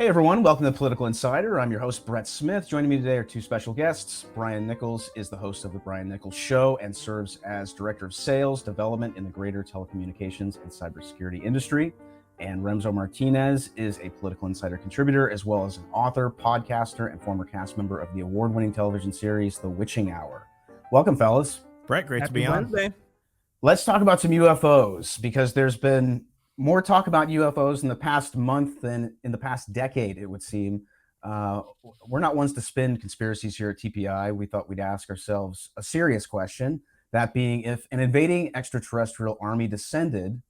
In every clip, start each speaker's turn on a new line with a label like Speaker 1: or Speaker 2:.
Speaker 1: Hey everyone, welcome to Political Insider. I'm your host, Brett Smith. Joining me today are two special guests. Brian Nichols is the host of The Brian Nichols Show and serves as Director of Sales Development in the greater telecommunications and cybersecurity industry. And Remso Martinez is a Political Insider contributor, as well as an author, podcaster, and former cast member of the award-winning television series, The Witching Hour. Welcome, fellas.
Speaker 2: Brett, great to be
Speaker 3: Wednesday.
Speaker 2: on.
Speaker 1: Let's talk about some UFOs, because there's been more talk about UFOs in the past month than in the past decade, it would seem. We're not ones to spin conspiracies here at TPI. We thought we'd ask ourselves a serious question, that being, if an invading extraterrestrial army descended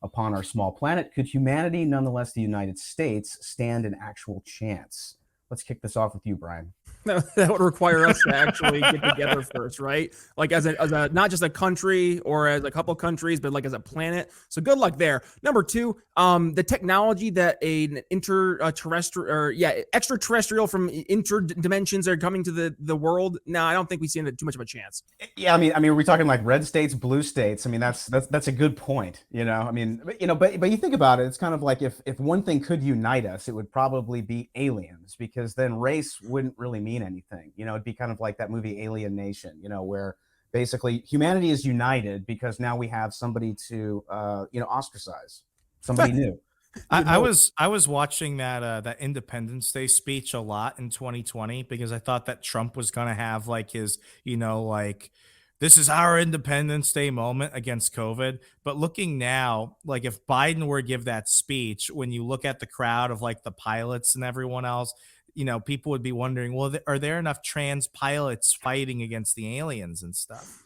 Speaker 1: upon our small planet, could humanity, nonetheless the United States, stand an actual chance? Let's kick this off with you, Brian.
Speaker 3: That would require us to actually get together first, right? Like as a not just a country or as a couple countries, but like as a planet. So good luck there. Number two, the technology that an extraterrestrial from interdimensions are coming to the world. No, I don't think we see too much of a chance.
Speaker 1: Yeah, I mean, are we talking like red states, blue states? I mean, that's a good point. But you think about it, it's kind of like if one thing could unite us, it would probably be aliens, because then race wouldn't really mean anything. It'd be kind of like that movie Alien Nation, where basically humanity is united because now we have somebody to ostracize, somebody new.
Speaker 2: I was watching that Independence Day speech a lot in 2020 because I thought that Trump was going to have like his, this is our Independence Day moment against COVID. But looking now, like if Biden were to give that speech, when you look at the crowd of like the pilots and everyone else, people would be wondering, well, are there enough trans pilots fighting against the aliens and stuff?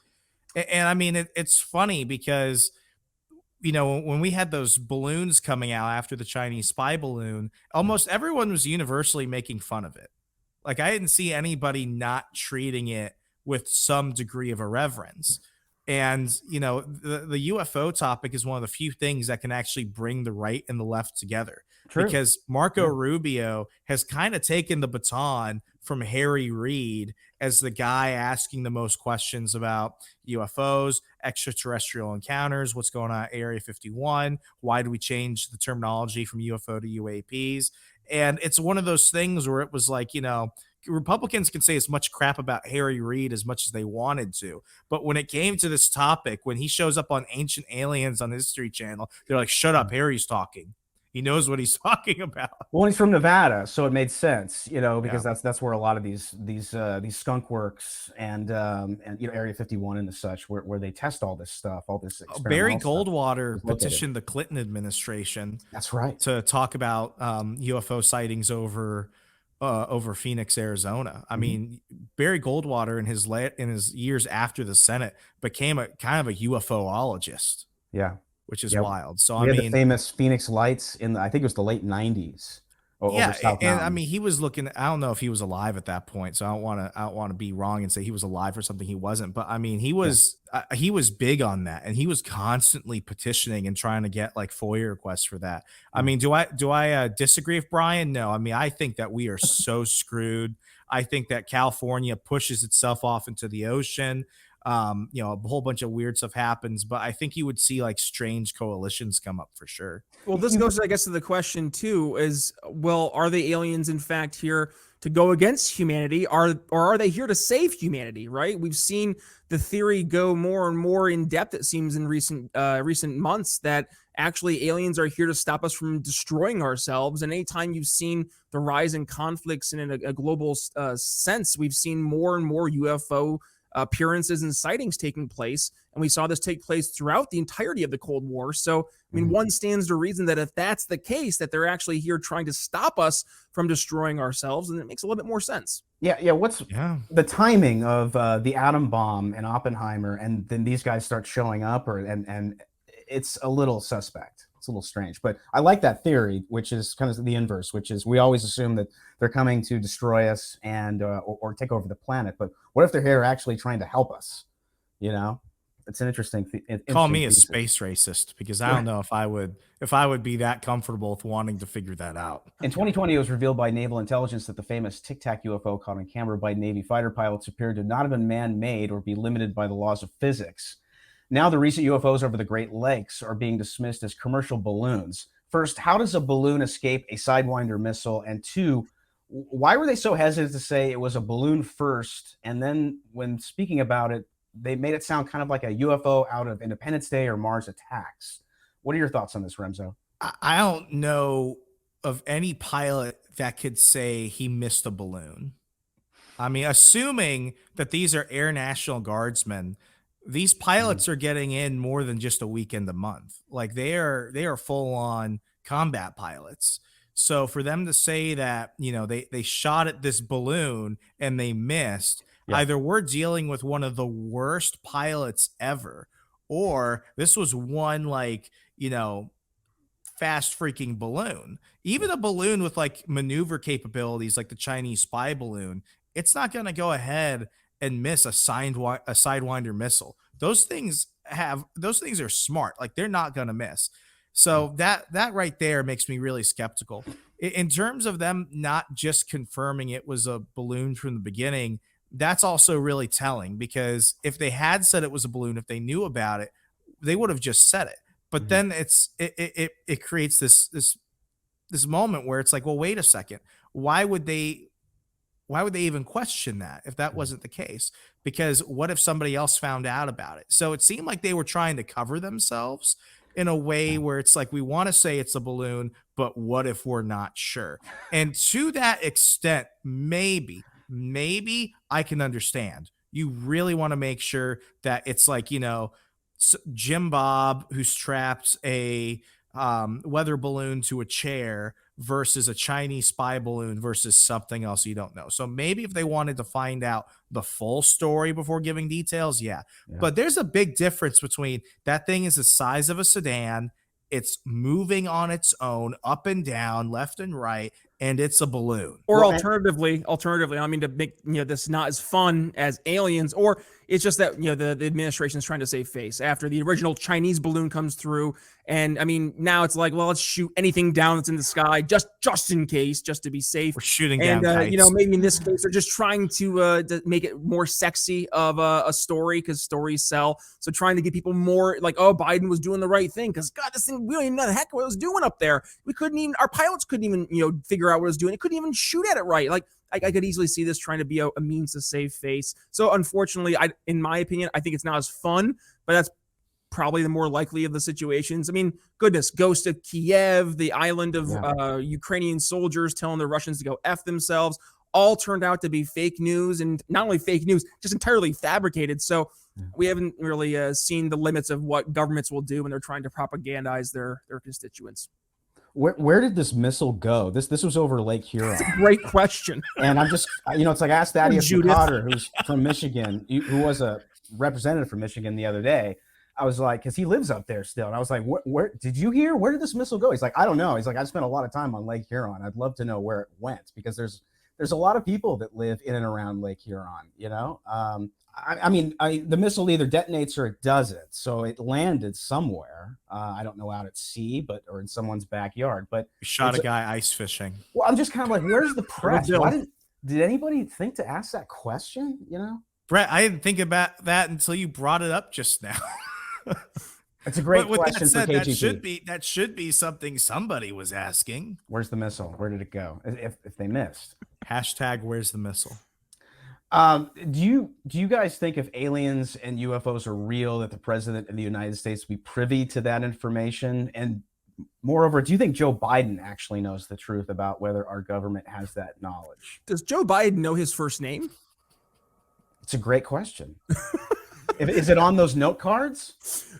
Speaker 2: And I mean, it's funny because, when we had those balloons coming out after the Chinese spy balloon, almost everyone was universally making fun of it. Like I didn't see anybody not treating it with some degree of irreverence. And, the UFO topic is one of the few things that can actually bring the right and the left together.
Speaker 1: True.
Speaker 2: Because Marco Rubio has kind of taken the baton from Harry Reid as the guy asking the most questions about UFOs, extraterrestrial encounters, what's going on at Area 51, why do we change the terminology from UFO to UAPs? And it's one of those things where it was like, Republicans can say as much crap about Harry Reid as much as they wanted to. But when it came to this topic, when he shows up on Ancient Aliens on the History Channel, they're like, shut up, Harry's talking. He knows what he's talking about.
Speaker 1: Well, he's from Nevada, so it made sense, because that's where a lot of these skunk works and Area 51 and the such, where they test all this stuff, all this.
Speaker 2: Barry Goldwater petitioned the Clinton administration.
Speaker 1: That's right.
Speaker 2: To talk about UFO sightings over Phoenix, Arizona. I mean, Barry Goldwater in his years after the Senate became a kind of a UFOologist.
Speaker 1: Yeah.
Speaker 2: Which is wild. So
Speaker 1: we had the famous Phoenix lights I think it was the late 90s.
Speaker 2: And I mean, he was looking. I don't know if he was alive at that point, so I don't want to be wrong and say he was alive for something he wasn't. But I mean, he was big on that, and he was constantly petitioning and trying to get like FOIA requests for that. I mean, do I disagree with Brian? No. I mean, I think that we are so screwed. I think that California pushes itself off into the ocean. A whole bunch of weird stuff happens, but I think you would see like strange coalitions come up for sure.
Speaker 3: Well, this goes, I guess, to the question too: are the aliens in fact here to go against humanity, or are they here to save humanity? Right? We've seen the theory go more and more in depth. It seems in recent months that actually aliens are here to stop us from destroying ourselves. And anytime you've seen the rise in conflicts and in a global sense, we've seen more and more UFO appearances and sightings taking place. And we saw this take place throughout the entirety of the Cold War. So, I mean, one stands to reason that if that's the case, that they're actually here trying to stop us from destroying ourselves. And it makes a little bit more sense.
Speaker 1: Yeah. What's the timing of the atom bomb and Oppenheimer, and then these guys start showing up, and it's a little suspect. It's a little strange, but I like that theory, which is kind of the inverse, which is we always assume that they're coming to destroy us and or take over the planet. But what if they're here actually trying to help us? It's an interesting.
Speaker 2: Call me a space racist, because I don't know if I would be that comfortable with wanting to figure that out.
Speaker 1: In 2020, it was revealed by naval intelligence that the famous Tic Tac UFO caught on camera by Navy fighter pilots appeared to not have been man-made or be limited by the laws of physics. Now, the recent UFOs over the Great Lakes are being dismissed as commercial balloons. first, how does a balloon escape a Sidewinder missile? And two, why were they so hesitant to say it was a balloon first? And then when speaking about it, they made it sound kind of like a UFO out of Independence Day or Mars Attacks. What are your thoughts on this, Remso?
Speaker 2: I don't know of any pilot that could say he missed a balloon. I mean, assuming that these are Air National Guardsmen, these pilots are getting in more than just a weekend a month. Like they are full on combat pilots. So for them to say that, they shot at this balloon and they missed, either we're dealing with one of the worst pilots ever, or this was one fast freaking balloon. Even a balloon with like maneuver capabilities like the Chinese spy balloon, it's not going to go ahead and miss a Sidewinder missile. Those things are smart. Like they're not going to miss. So that right there makes me really skeptical. In terms of them not just confirming it was a balloon from the beginning, that's also really telling, because if they had said it was a balloon, if they knew about it, they would have just said it. But then it creates this moment where it's like, well, wait a second. Why would they even question that if that wasn't the case? Because what if somebody else found out about it? So it seemed like they were trying to cover themselves in a way where it's like, we want to say it's a balloon, but what if we're not sure? And to that extent, maybe I can understand. You really want to make sure that it's like, Jim Bob who strapped a weather balloon to a chair versus a Chinese spy balloon versus something else you don't know. So maybe if they wanted to find out the full story before giving details, yeah. But there's a big difference between that thing is the size of a sedan, it's moving on its own, up and down, left and right, and it's a balloon.
Speaker 3: Or alternatively, I mean, to make this not as fun as Aliens, or it's just that the administration is trying to save face after the original Chinese balloon comes through, and I mean now it's like, well, let's shoot anything down that's in the sky just in case, just to be safe.
Speaker 2: We're shooting down kites.
Speaker 3: Maybe in this case they're just trying to make it more sexy of a story, because stories sell. So trying to get people more like, oh, Biden was doing the right thing, because God, this thing, we don't even know the heck what it was doing up there. Our pilots couldn't even figure out what it was doing. It couldn't even shoot at it right. Like I could easily see this trying to be a means to save face. So unfortunately, in my opinion, I think it's not as fun, but that's probably the more likely of the situations. I mean, goodness, Ghost of Kiev, the island of Ukrainian soldiers telling the Russians to go F themselves, all turned out to be fake news, and not only fake news, just entirely fabricated. So we haven't really seen the limits of what governments will do when they're trying to propagandize their constituents.
Speaker 1: Where did this missile go? This was over Lake Huron.
Speaker 3: That's a great question.
Speaker 1: And I'm just, it's like I asked Thaddeus Potter, who's from Michigan, who was a representative from Michigan the other day. I was like, because he lives up there still. And I was like, where did you hear? Where did this missile go? He's like, I don't know. He's like, I spent a lot of time on Lake Huron. I'd love to know where it went, because there's a lot of people that live in and around Lake Huron, I mean, the missile either detonates or it doesn't. So it landed somewhere. I don't know, out at sea, or in someone's backyard. But
Speaker 2: you shot a guy ice fishing.
Speaker 1: Well, I'm just kind of like, where's the press? Did anybody think to ask that question?
Speaker 2: Brett, I didn't think about that until you brought it up just now.
Speaker 1: It's a great question for KGP.
Speaker 2: That should be something somebody was asking.
Speaker 1: Where's the missile? Where did it go? If they missed.
Speaker 2: # where's the missile?
Speaker 1: Do you guys think if aliens and UFOs are real, that the president of the United States be privy to that information? And moreover, do you think Joe Biden actually knows the truth about whether our government has that knowledge?
Speaker 3: Does Joe Biden know his first name?
Speaker 1: It's a great question. Is it on those note cards?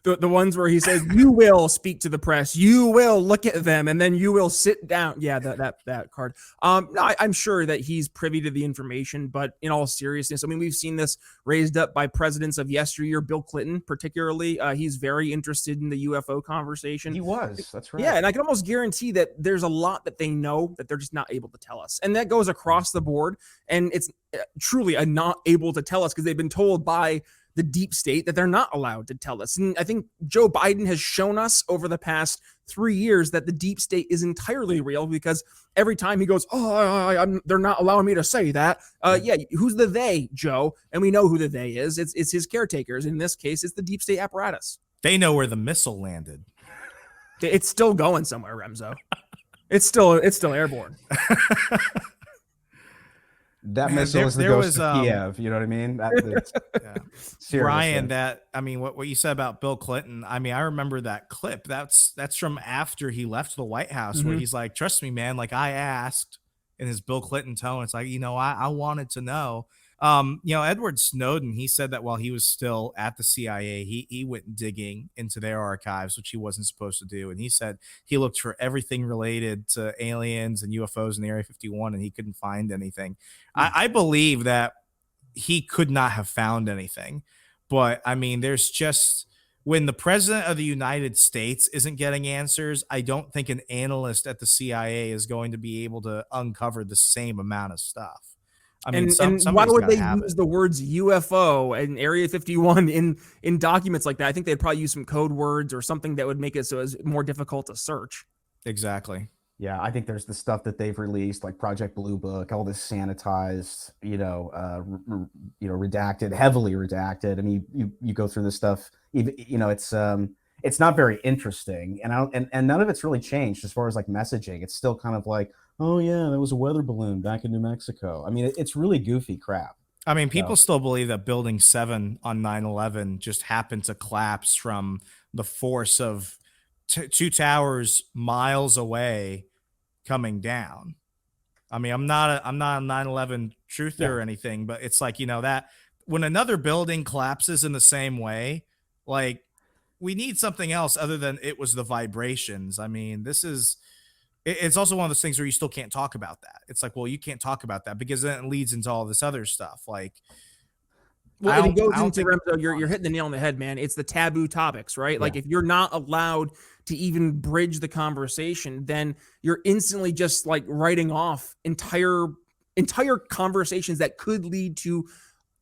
Speaker 3: The ones where he says, you will speak to the press, you will look at them, and then you will sit down. Yeah, that card. I'm sure that he's privy to the information, but in all seriousness, I mean, we've seen this raised up by presidents of yesteryear. Bill Clinton, particularly, he's very interested in the UFO conversation.
Speaker 1: He was, that's right.
Speaker 3: Yeah, and I can almost guarantee that there's a lot that they know that they're just not able to tell us. And that goes across the board, and it's truly a not able to tell us because they've been told by the deep state that they're not allowed to tell us. And I think Joe Biden has shown us over the past 3 years that the deep state is entirely real, because every time he goes, they're not allowing me to say that. Yeah, who's the they, Joe? And we know who the they is. It's his caretakers. In this case, it's the deep state apparatus.
Speaker 2: They know where the missile landed.
Speaker 3: It's still going somewhere, Remso. It's still airborne.
Speaker 1: That
Speaker 2: Man,
Speaker 1: missile is the
Speaker 2: there
Speaker 1: ghost
Speaker 2: was
Speaker 1: of Kiev. You know what I mean? That's
Speaker 2: yeah.
Speaker 1: seriously.
Speaker 2: Brian, what you said about Bill Clinton, I mean, I remember that clip. That's from after he left the White House, where he's like, trust me, man, like I asked, in his Bill Clinton tone. It's like, I wanted to know. Edward Snowden, he said that while he was still at the CIA, he went digging into their archives, which he wasn't supposed to do. And he said he looked for everything related to aliens and UFOs in the Area 51, and he couldn't find anything. I believe that he could not have found anything. But I mean, there's just, when the president of the United States isn't getting answers, I don't think an analyst at the CIA is going to be able to uncover the same amount of stuff. I mean,
Speaker 3: and why would they use
Speaker 2: it.
Speaker 3: the words UFO and Area 51 in documents like that? I think they'd probably use some code words or something that would make it so it's more difficult to search.
Speaker 2: Exactly.
Speaker 1: Yeah, I think there's the stuff that they've released, like Project Blue Book, all this sanitized, redacted, heavily redacted. I mean, you go through this stuff, it's not very interesting, and none of it's really changed as far as like messaging. It's still kind of like, oh yeah, there was a weather balloon back in New Mexico. I mean, it's really goofy crap.
Speaker 2: I mean, people still believe that Building 7 on 9/11 just happened to collapse from the force of two towers miles away coming down. I mean, I'm not a 9/11 truther or anything, but it's like, that when another building collapses in the same way, like, we need something else other than it was the vibrations. I mean, it's also one of those things where you still can't talk about that. It's like, well, you can't talk about that because then it leads into all this other stuff. Like,
Speaker 3: well, it goes into Remso, you're hitting the nail on the head, man. It's the taboo topics, right? Yeah. Like, if you're not allowed to even bridge the conversation, then you're instantly just like writing off entire conversations that could lead to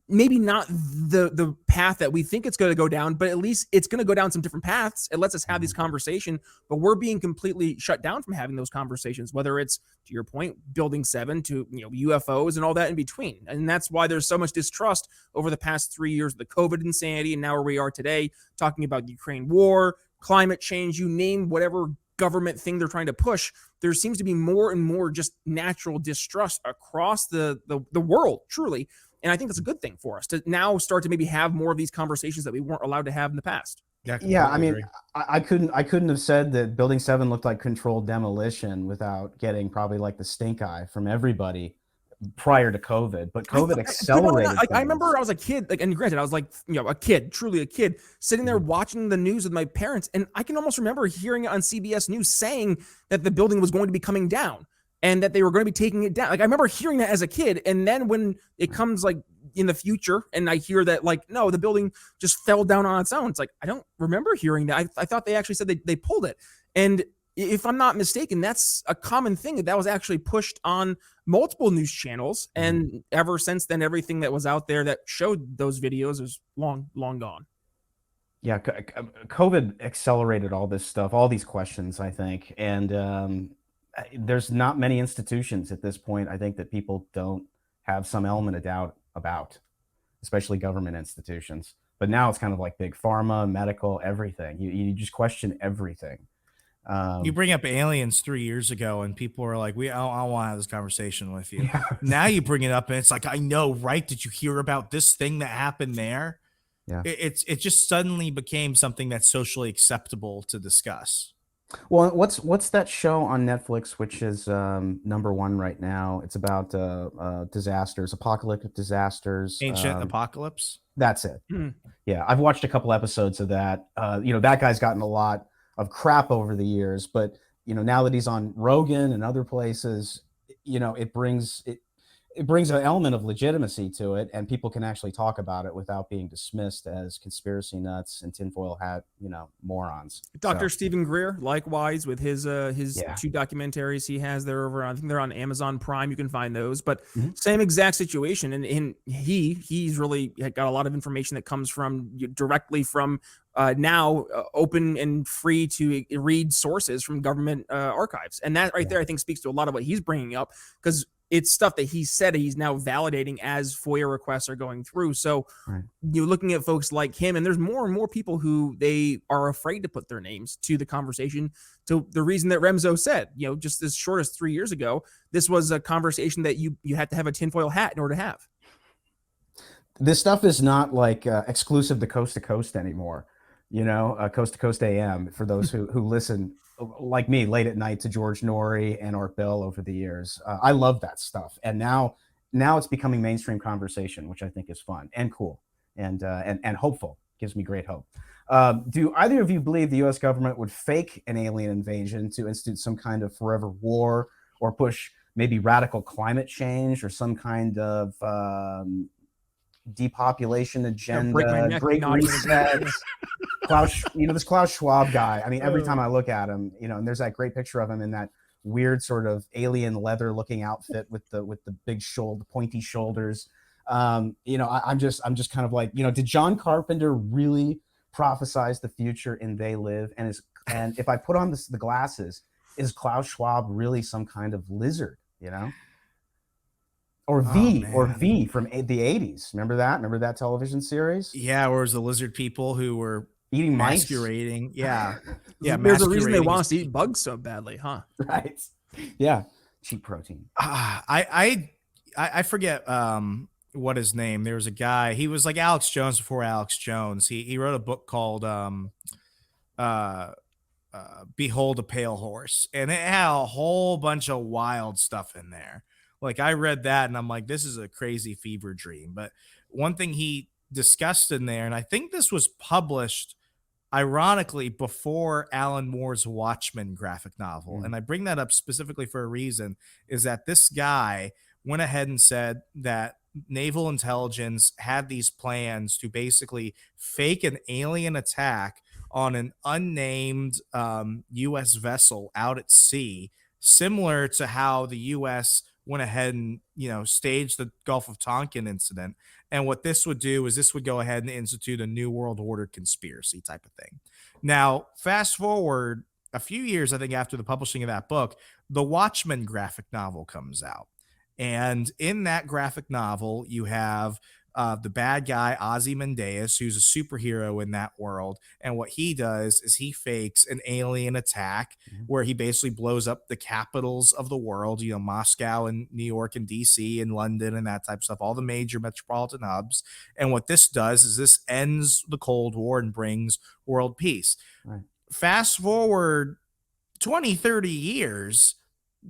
Speaker 3: maybe not the path that we think it's going to go down, but at least it's going to go down some different paths. It lets us have these conversations, but we're being completely shut down from having those conversations, whether it's, to your point, Building 7 to UFOs and all that in between. And that's why there's so much distrust over the past 3 years of the COVID insanity, and now where we are today, talking about the Ukraine war, climate change, you name whatever government thing they're trying to push. There seems to be more and more just natural distrust across the world, truly. And I think that's a good thing for us to now start to maybe have more of these conversations that we weren't allowed to have in the past.
Speaker 1: Yeah, I mean, I couldn't have said that Building 7 looked like controlled demolition without getting probably like the stink eye from everybody prior to COVID. But COVID accelerated.
Speaker 3: I remember I was a kid, and granted, I was like, a kid, truly a kid, sitting there watching the news with my parents, and I can almost remember hearing it on CBS News saying that the building was going to be coming down and that they were going to be taking it down. Like, I remember hearing that as a kid, and then when it comes like in the future, and I hear that like, no, the building just fell down on its own. It's like, I don't remember hearing that. I thought they actually said they pulled it. And if I'm not mistaken, that's a common thing that was actually pushed on multiple news channels. And ever since then, everything that was out there that showed those videos is long gone.
Speaker 1: Yeah, COVID accelerated all this stuff, all these questions, I think. And there's not many institutions at this point, I think, that people don't have some element of doubt about, especially government institutions. But now it's kind of like big pharma, medical, everything. You just question everything.
Speaker 2: You bring up aliens 3 years ago, and people were like, I don't want to have this conversation with you.
Speaker 1: Yeah.
Speaker 2: Now you bring it up, and it's like, I know, right? Did you hear about this thing that happened there?
Speaker 1: Yeah.
Speaker 2: It just suddenly became something that's socially acceptable to discuss.
Speaker 1: Well, what's that show on Netflix, which is #1 right now? It's about disasters, apocalyptic disasters.
Speaker 2: Ancient Apocalypse?
Speaker 1: That's it. Yeah, I've watched a couple episodes of that. That guy's gotten a lot of crap over the years, but now that he's on Rogan and other places, it brings an element of legitimacy to it, and people can actually talk about it without being dismissed as conspiracy nuts and tinfoil hat, morons.
Speaker 3: Dr. Stephen Greer, likewise, with his 2 documentaries he has there over, I think they're on Amazon Prime. You can find those, but same exact situation. And he's really got a lot of information that comes from directly from now open and free to read sources from government archives. And that right there, I think, speaks to a lot of what he's bringing up, because it's stuff that he said he's now validating as FOIA requests are going through. So
Speaker 1: Right.
Speaker 3: you're looking at folks like him, and there's more and more people who they are afraid to put their names to the conversation. To the reason that Remso said, just as short as 3 years ago, this was a conversation that you had to have a tinfoil hat in order to have.
Speaker 1: This stuff is not like exclusive to Coast anymore, Coast to Coast AM for those who listen like me late at night to George Norrie and Art Bell over the years. I love that stuff. And now it's becoming mainstream conversation, which I think is fun and cool and hopeful. Gives me great hope. Do either of you believe the U.S. government would fake an alien invasion to institute some kind of forever war or push maybe radical climate change or some kind of depopulation agenda, great reset? This Klaus Schwab guy. I mean, every time I look at him, and there's that great picture of him in that weird sort of alien leather looking outfit with the big pointy shoulders. I'm just kind of like, did John Carpenter really prophesize the future in They Live? And if I put on the glasses, is Klaus Schwab really some kind of lizard, Or V from the 80s. Remember that? Remember that television series?
Speaker 2: Yeah, where it was the lizard people who were
Speaker 1: eating mice.
Speaker 2: Masquerading. Yeah. Yeah.
Speaker 3: There's a reason they want us to eat bugs so badly, huh?
Speaker 1: Right. Yeah. Cheap protein.
Speaker 2: I forget what his name. There was a guy, he was like Alex Jones before Alex Jones. He wrote a book called Behold a Pale Horse, and it had a whole bunch of wild stuff in there. Like I read that and I'm like, this is a crazy fever dream. But one thing he discussed in there, and I think this was published ironically before Alan Moore's Watchmen graphic novel, and I bring that up specifically for a reason, is that this guy went ahead and said that naval intelligence had these plans to basically fake an alien attack on an unnamed U.S. vessel out at sea, similar to how the U.S. went ahead and, staged the Gulf of Tonkin incident. And what this would do is this would go ahead and institute a New World Order conspiracy type of thing. Now, fast forward a few years, I think, after the publishing of that book, the Watchmen graphic novel comes out. And in that graphic novel, you have the bad guy, Ozymandias, who's a superhero in that world. And what he does is he fakes an alien attack where he basically blows up the capitals of the world, Moscow and New York and DC and London and that type of stuff, all the major metropolitan hubs. And what this does is this ends the Cold War and brings world peace. Right. Fast forward 20, 30 years,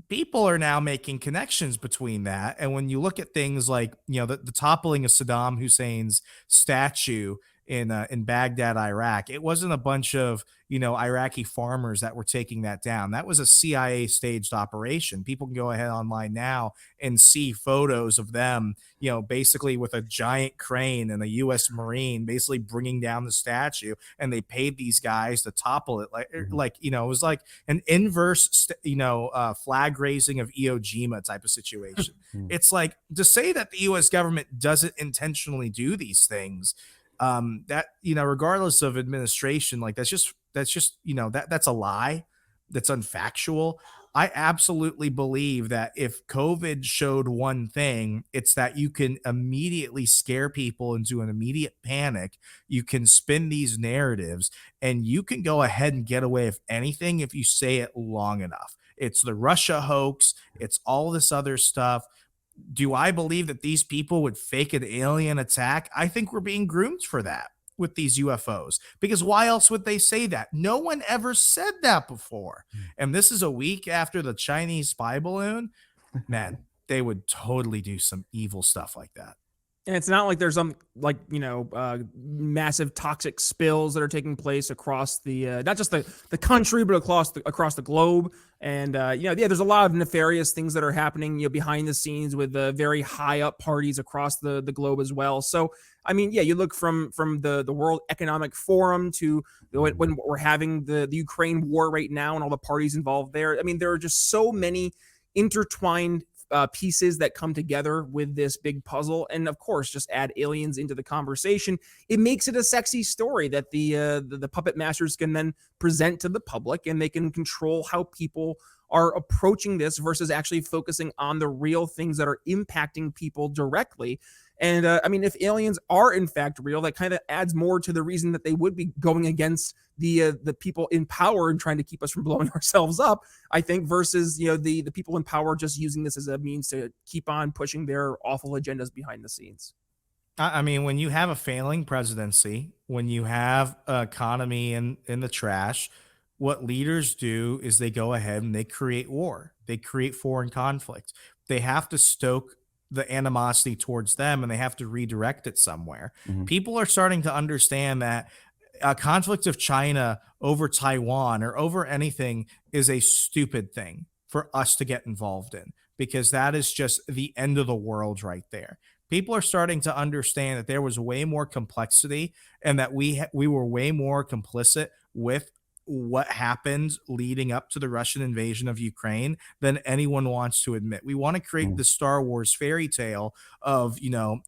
Speaker 2: people are now making connections between that. And when you look at things like, the toppling of Saddam Hussein's statue in Baghdad, Iraq, it wasn't a bunch of, Iraqi farmers that were taking that down. That was a CIA staged operation. People can go ahead online now and see photos of them, basically with a giant crane and a U.S. Marine basically bringing down the statue. And they paid these guys to topple it. It was like an inverse, flag raising of Iwo Jima type of situation. It's like to say that the U.S. government doesn't intentionally do these things, that, regardless of administration, like that's just, that's a lie. That's unfactual. I absolutely believe that if COVID showed one thing, it's that you can immediately scare people into an immediate panic. You can spin these narratives and you can go ahead and get away with anything if you say it long enough. It's the Russia hoax. It's all this other stuff. Do I believe that these people would fake an alien attack? I think we're being groomed for that with these UFOs, because why else would they say that? No one ever said that before. And this is a week after the Chinese spy balloon. Man, they would totally do some evil stuff like that.
Speaker 3: And it's not like there's some massive toxic spills that are taking place across the not just the country, but across the globe. And there's a lot of nefarious things that are happening behind the scenes with very high up parties across the globe as well. So I mean, you look from the World Economic Forum to when we're having the Ukraine war right now and all the parties involved there. I mean, there are just so many intertwined pieces that come together with this big puzzle, and of course just add aliens into the conversation. It makes it a sexy story that the puppet masters can then present to the public, and they can control how people are approaching this versus actually focusing on the real things that are impacting people directly. And I mean, if aliens are in fact real, that kind of adds more to the reason that they would be going against the people in power and trying to keep us from blowing ourselves up, I think, versus the people in power just using this as a means to keep on pushing their awful agendas behind the scenes.
Speaker 2: I mean, when you have a failing presidency, when you have an economy in the trash, what leaders do is they go ahead and they create war. They create foreign conflict. They have to stoke the animosity towards them and they have to redirect it somewhere.
Speaker 1: Mhm.
Speaker 2: People are starting to understand that a conflict of China over Taiwan or over anything is a stupid thing for us to get involved in, because that is just the end of the world right there. People are starting to understand that there was way more complexity and that we were way more complicit with what happened leading up to the Russian invasion of Ukraine than anyone wants to admit. We want to create
Speaker 1: Mm.
Speaker 2: the Star Wars fairy tale of,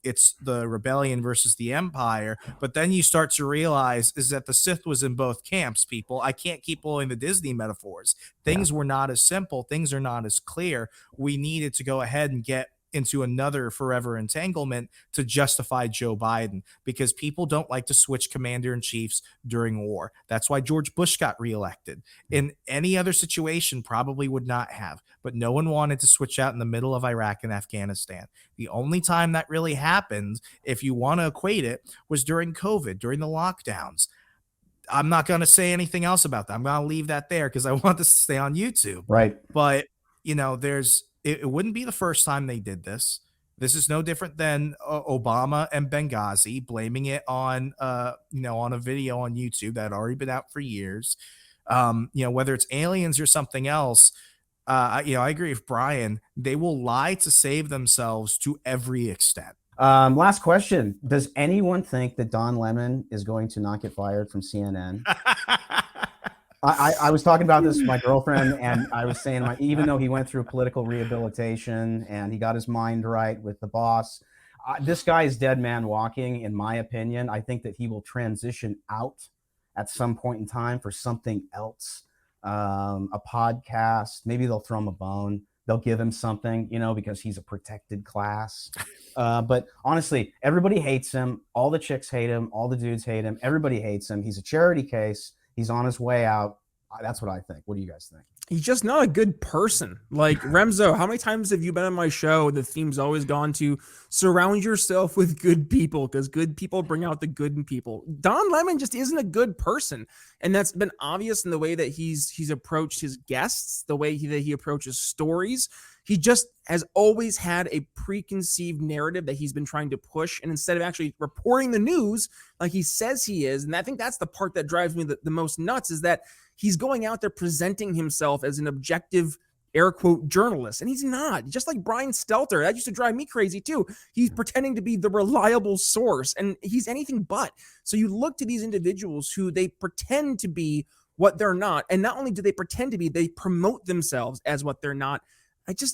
Speaker 2: it's the rebellion versus the empire, but then you start to realize is that the Sith was in both camps, people. I can't keep pulling the Disney metaphors. Things were not as simple, things are not as clear. We needed to go ahead and get into another forever entanglement to justify Joe Biden, because people don't like to switch commander in chiefs during war. That's why George Bush got reelected. In any other situation, probably would not have, but no one wanted to switch out in the middle of Iraq and Afghanistan. The only time that really happened, if you want to equate it, was during COVID, during the lockdowns. I'm not going to say anything else about that. I'm going to leave that there because I want this to stay on YouTube.
Speaker 1: Right.
Speaker 2: But, it wouldn't be the first time they did this. This is no different than Obama and Benghazi blaming it on, on a video on YouTube that had already been out for years. Whether it's aliens or something else, I agree with Brian. They will lie to save themselves to every extent.
Speaker 1: Last question. Does anyone think that Don Lemon is going to not get fired from CNN? I was talking about this with my girlfriend, and I was saying, even though he went through political rehabilitation and he got his mind right with the boss, this guy is dead man walking, in my opinion. I think that he will transition out at some point in time for something else, a podcast. Maybe they'll throw him a bone. They'll give him something, because he's a protected class. But honestly, everybody hates him. All the chicks hate him. All the dudes hate him. Everybody hates him. He's a charity case. He's on his way out. That's what I think. What do you guys think?
Speaker 3: He's just not a good person. Like, Remso, how many times have you been on my show? The theme's always gone to surround yourself with good people, because good people bring out the good in people. Don Lemon just isn't a good person. And that's been obvious in the way that he's approached his guests, the way that he approaches stories. He just has always had a preconceived narrative that he's been trying to push. And instead of actually reporting the news like he says he is, and I think that's the part that drives me the most nuts, is that he's going out there presenting himself as an objective, air quote, journalist. And he's not. Just like Brian Stelter. That used to drive me crazy too. He's pretending to be the reliable source, and he's anything but. So you look to these individuals who they pretend to be what they're not. And not only do they pretend to be, they promote themselves as what they're not.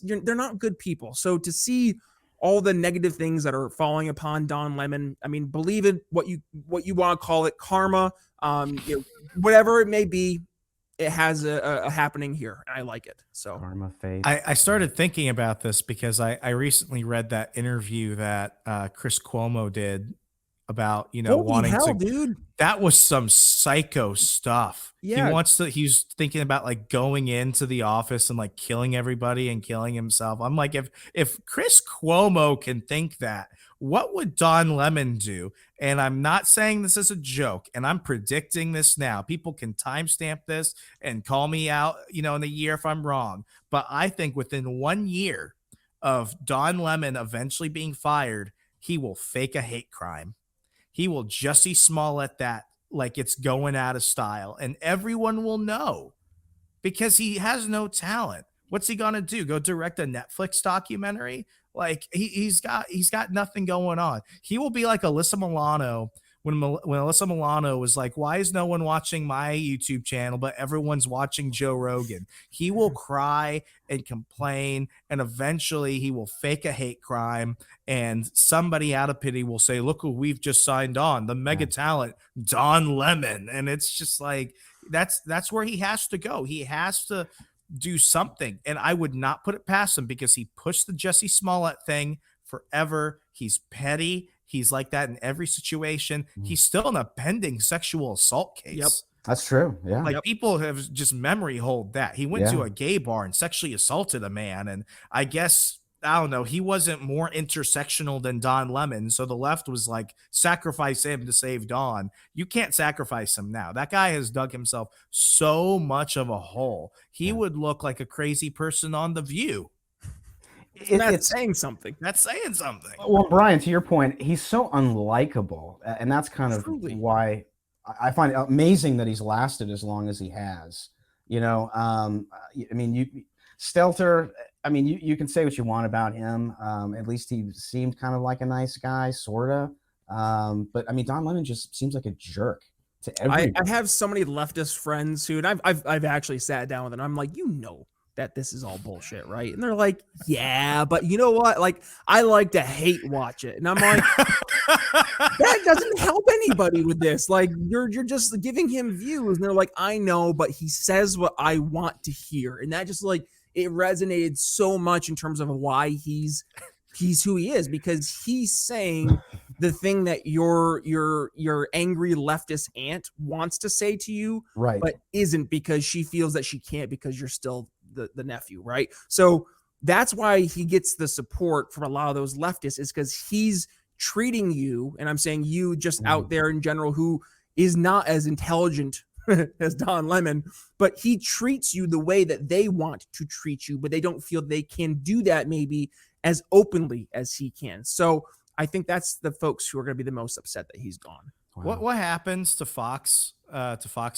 Speaker 3: They're not good people. So to see all the negative things that are falling upon Don Lemon, I mean, believe it, what you want to call it, karma, whatever it may be, it has a happening here. And I like it. So
Speaker 1: Karma, fate.
Speaker 2: I started thinking about this because I recently read that interview that Chris Cuomo did about,
Speaker 3: holy
Speaker 2: wanting
Speaker 3: hell,
Speaker 2: to,
Speaker 3: dude.
Speaker 2: that was some psycho stuff.
Speaker 3: Yeah.
Speaker 2: He's thinking about like going into the office and like killing everybody and killing himself. I'm like, if Chris Cuomo can think that, what would Don Lemon do? And I'm not saying this as a joke, and I'm predicting this now. People can timestamp this and call me out, in a year if I'm wrong. But I think within 1 year of Don Lemon eventually being fired, he will fake a hate crime. He will Jussie Smollett that like it's going out of style, and everyone will know because he has no talent. What's he gonna do? Go direct a Netflix documentary? Like he's got nothing going on. He will be like Alyssa Milano when Alyssa Milano was like, "Why is no one watching my YouTube channel, but everyone's watching Joe Rogan?" He will cry and complain, and eventually he will fake a hate crime, and somebody out of pity will say, "Look who we've just signed on, the mega talent, Don Lemon." And it's just like that's where he has to go. He has to do something. And I would not put it past him because he pushed the Jesse Smollett thing forever. He's petty. He's like that in every situation. He's still in a pending sexual assault case.
Speaker 3: Yep.
Speaker 1: That's true. Yeah.
Speaker 2: Like people have just memory hold that. He went to a gay bar and sexually assaulted a man. And I guess, I don't know, he wasn't more intersectional than Don Lemon. So the left was like, sacrifice him to save Don. You can't sacrifice him now. That guy has dug himself so much of a hole. He would look like a crazy person on The View.
Speaker 3: It's saying something.
Speaker 2: That's saying something.
Speaker 1: Well, Brian, to your point, he's so unlikable. And that's kind of why I find it amazing that he's lasted as long as he has. You know, I mean, Stelter, I mean, you can say what you want about him. At least he seemed kind of like a nice guy, sort of. But I mean, Don Lemon just seems like a jerk to everybody.
Speaker 3: I have so many leftist friends who, and I've actually sat down with them. I'm like, you know that this is all bullshit, right? And they're like, yeah, but you know what? Like, I like to hate watch it. And I'm like, that doesn't help anybody with this. Like, you're just giving him views. And they're like, I know, but he says what I want to hear. And that just like, it resonated so much in terms of why he's who he is, because he's saying the thing that your angry leftist aunt wants to say to you,
Speaker 1: right,
Speaker 3: but isn't, because she feels that she can't because you're still the nephew, right? So that's why he gets the support from a lot of those leftists, is because he's treating you, and I'm saying you just out there in general, who is not as intelligent as Don Lemon, but he treats you the way that they want to treat you, but they don't feel they can do that maybe as openly as he can. So I think that's the folks who are going to be the most upset that he's gone.
Speaker 1: Wow.
Speaker 2: What happens to Fox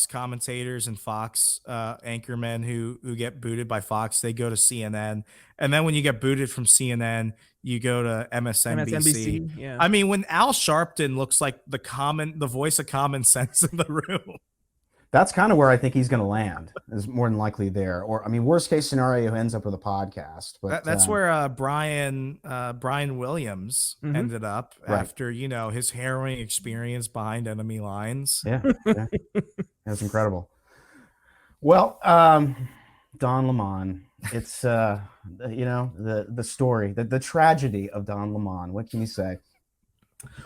Speaker 2: commentators and Fox anchormen who get booted by Fox? They go to CNN, and then when you get booted from CNN, you go to MSNBC.
Speaker 3: Yeah.
Speaker 2: I mean, when Al Sharpton looks like the voice of common sense in the room.
Speaker 1: That's kind of where I think he's going to land, is more than likely there. Or, I mean, worst case scenario, he ends up with a podcast. But
Speaker 2: that's where Brian Williams ended up after, you know, his harrowing experience behind enemy lines.
Speaker 1: Yeah. That's incredible. Well, Don Lemon, it's, you know, the story, the tragedy of Don Lemon. What can you say?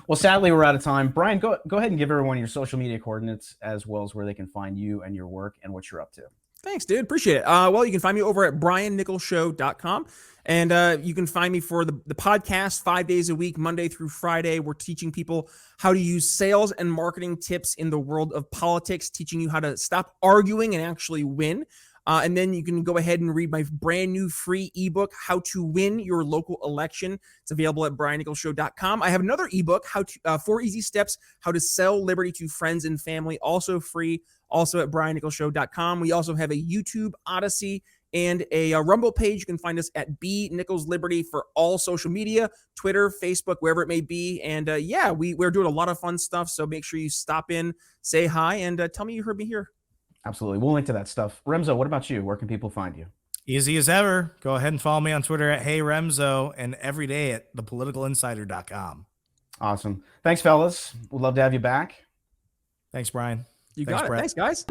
Speaker 1: Well, sadly, we're out of time. Brian, go ahead and give everyone your social media coordinates, as well as where they can find you and your work and what you're up to.
Speaker 3: Thanks, dude. Appreciate it. Well, you can find me over at briannicholsshow.com. And you can find me for the podcast 5 days a week, Monday through Friday. We're teaching people how to use sales and marketing tips in the world of politics, teaching you how to stop arguing and actually win. And then you can go ahead and read my brand new free ebook, How to Win Your Local Election. It's available at briannicholsshow.com. I have another ebook, 4 Easy Steps, How to Sell Liberty to Friends and Family, also free, also at briannicholsshow.com. We also have a YouTube Odyssey and a Rumble page. You can find us at B Nichols Liberty for all social media, Twitter, Facebook, wherever it may be. And yeah, we're doing a lot of fun stuff. So make sure you stop in, say hi, and tell me you heard me here.
Speaker 1: Absolutely. We'll link to that stuff. Remso, what about you? Where can people find you?
Speaker 2: Easy as ever. Go ahead and follow me on Twitter at HeyRemso and every day at thepoliticalinsider.com.
Speaker 1: Awesome. Thanks, fellas. We'd love to have you back.
Speaker 2: Thanks, Brian.
Speaker 3: You got it.
Speaker 2: Brett.
Speaker 3: Thanks, guys.